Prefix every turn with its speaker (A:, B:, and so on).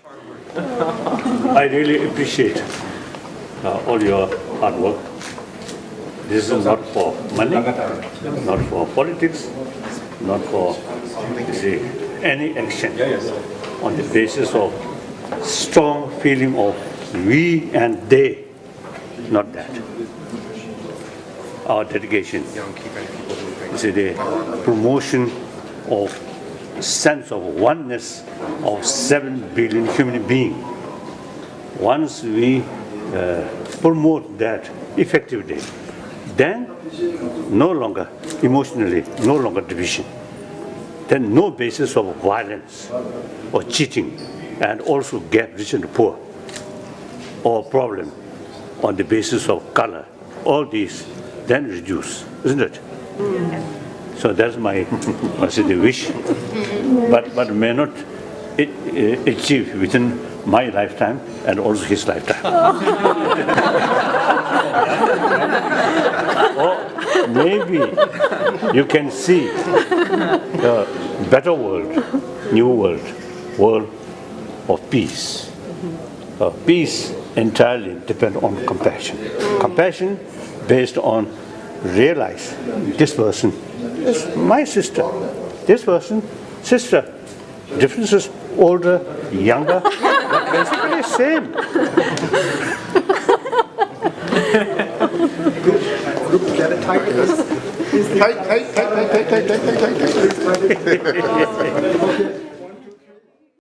A: I really appreciate all your hard work. This is not for money, not for politics, not for any action. On the basis of strong feeling of we and they, not that. Our dedication is the promotion of sense of oneness of 7 billion human beings. Once we promote that effectively, then no longer emotionally, no longer division. Then no basis of violence or cheating, and also gap rich and poor, or problem on the basis of color. All these then reduce, isn't it? So that's my wish, but may not achieve within my lifetime and also his lifetime. Or maybe you can see a better world, new world of peace. Peace entirely depends on compassion. Compassion based on realize this person is my sister. This person, sister. Differences, older, younger, but basically same.
B: Group, get it tight. Tight.